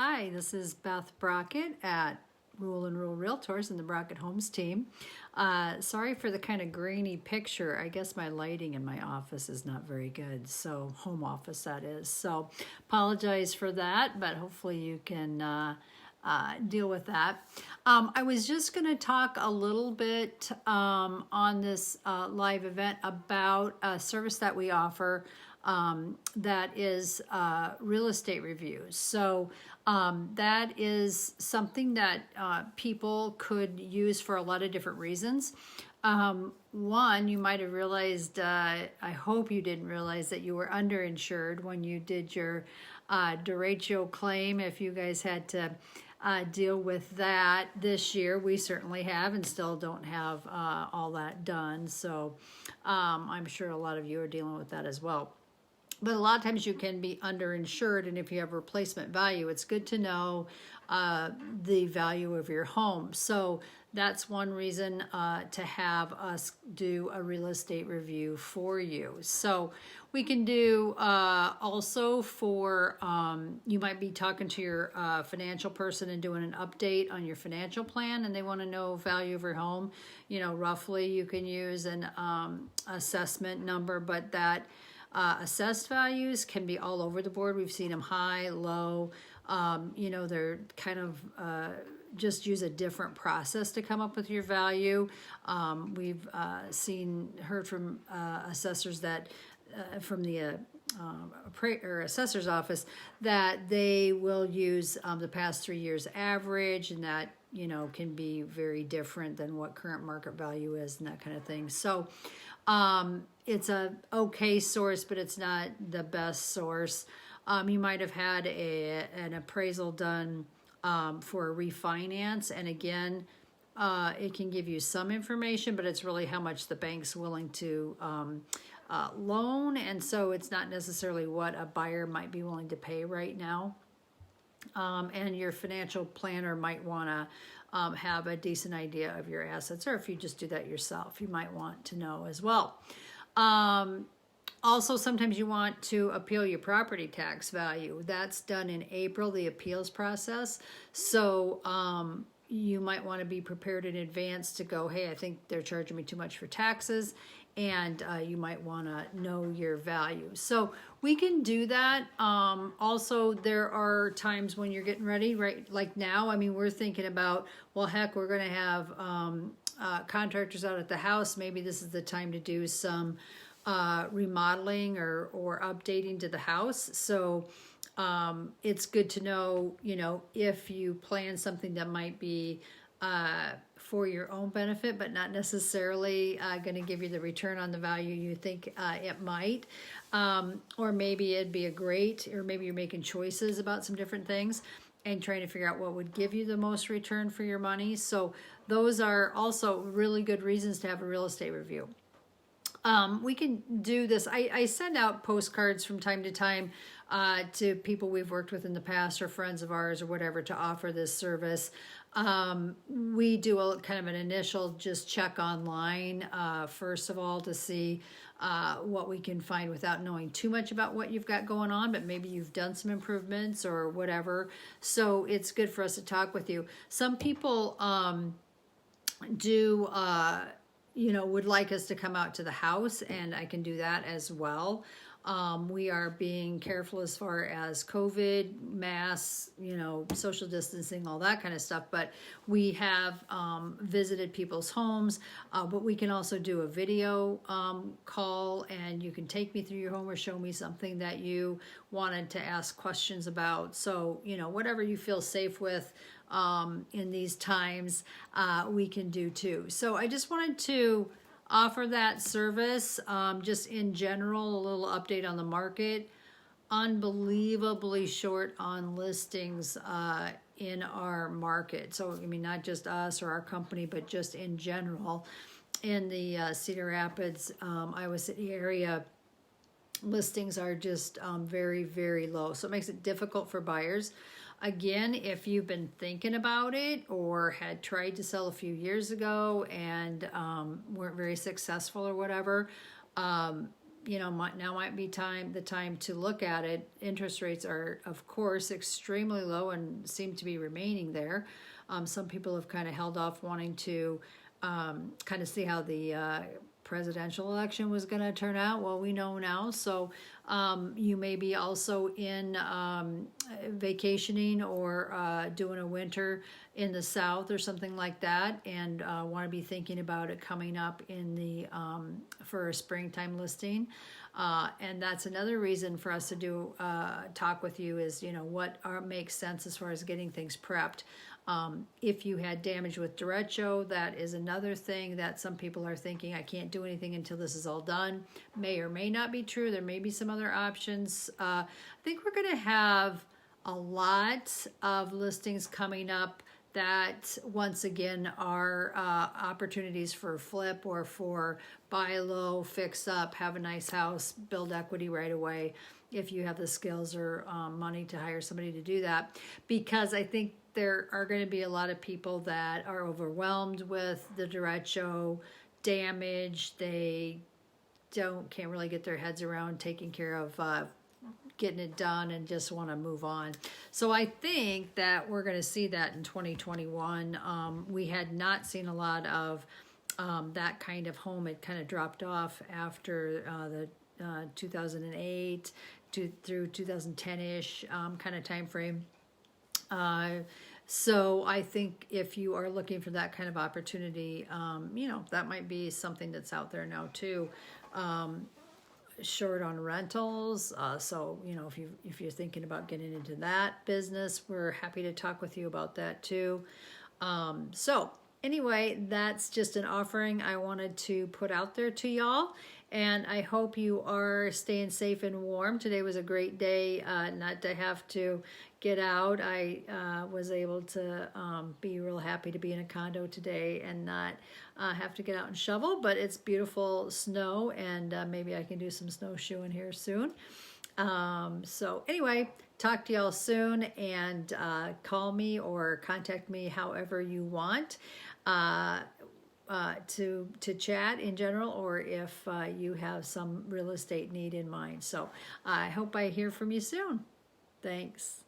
Hi, this is Beth Brockett at Rule and Rule Realtors and the Brockett Homes team. Sorry for the kind of grainy picture. I guess my lighting in my office is not very good, so home office that is. So apologize for that, but hopefully you can deal with that. I was just going to talk a little bit on this live event about a service that we offer that is real estate reviews. So that is something that people could use for a lot of different reasons. One, you might have realized, I hope you didn't realize that you were underinsured when you did your derecho claim. If you guys had to deal with that this year, we certainly have and still don't have all that done. So I'm sure a lot of you are dealing with that as well. But a lot of times you can be underinsured, and if you have replacement value, it's good to know the value of your home. So that's one reason to have us do a real estate review for you. So we can do also for, you might be talking to your financial person and doing an update on your financial plan, and they want to know value of your home. You know, roughly you can use an assessment number, but that assessed values can be all over the board. We've seen them high, low. You know, they're kind of just use a different process to come up with your value. We've heard from assessors that from the assessor's office that they will use the past 3 years average, and that, you know, can be very different than what current market value is and that kind of thing. So it's a okay source, but it's not the best source. You might have had an appraisal done for a refinance, and again, it can give you some information, but it's really how much the bank's willing to loan, and so it's not necessarily what a buyer might be willing to pay right now. And your financial planner might want to have a decent idea of your assets, or if you just do that yourself, you might want to know as well. Also, sometimes you want to appeal your property tax value. That's done in April, the appeals process. So you might want to be prepared in advance to go, hey, I think they're charging me too much for taxes, and you might want to know your value. So we can do that. Also, there are times when you're getting ready, right? Like now, I mean, we're thinking about, well, heck, we're going to have contractors out at the house. Maybe this is the time to do some remodeling or updating to the house. So it's good to know, you know, if you plan something that might be for your own benefit, but not necessarily going to give you the return on the value you think it might. Or maybe it'd be or maybe you're making choices about some different things and trying to figure out what would give you the most return for your money. So those are also really good reasons to have a real estate review. We can do this. I send out postcards from time to time to people we've worked with in the past or friends of ours or whatever to offer this service. We do a kind of an initial just check online, first of all, to see what we can find without knowing too much about what you've got going on, but maybe you've done some improvements or whatever. So it's good for us to talk with you. Some people would like us to come out to the house, and I can do that as well. We are being careful as far as COVID, masks, social distancing, all that kind of stuff, but we have visited people's homes, but we can also do a video call, and you can take me through your home or show me something that you wanted to ask questions about. So, whatever you feel safe with in these times, we can do too. So I just wanted to offer that service, just in general, a little update on the market. Unbelievably short on listings in our market. So, I mean, not just us or our company, but just in general. In the Cedar Rapids, Iowa City area, listings are just very, very low. So it makes it difficult for buyers. Again, if you've been thinking about it or had tried to sell a few years ago and weren't very successful or whatever, now might be the time to look at it. Interest rates are, of course, extremely low and seem to be remaining there. Some people have kind of held off wanting to kind of see how the presidential election was going to turn out. Well, we know now. So you may be also in vacationing or doing a winter in the South or something like that, and want to be thinking about it coming up in the for a springtime listing. And that's another reason for us to do talk with you is, what makes sense as far as getting things prepped. If you had damage with derecho, that is another thing that some people are thinking, I can't do anything until this is all done. May or may not be true. There may be some other options. I think we're going to have a lot of listings coming up that, once again, are opportunities for flip or for buy low, fix up, have a nice house, build equity right away if you have the skills or money to hire somebody to do that. Because I think there are going to be a lot of people that are overwhelmed with the derecho damage. They can't really get their heads around taking care of getting it done and just want to move on. So I think that we're going to see that in 2021. We had not seen a lot of that kind of home. It kind of dropped off after the 2008 through 2010-ish kind of time frame. So I think if you are looking for that kind of opportunity, that might be something that's out there now too. Short on rentals. So, if you're thinking about getting into that business, we're happy to talk with you about that too. So anyway, that's just an offering I wanted to put out there to y'all. And I hope you are staying safe and warm. Today was a great day not to have to get out. I was able to be real happy to be in a condo today and not have to get out and shovel. But it's beautiful snow, and maybe I can do some snowshoeing here soon. So anyway, talk to y'all soon, and call me or contact me however you want. To chat in general, or if you have some real estate need in mind. So I hope I hear from you soon. Thanks.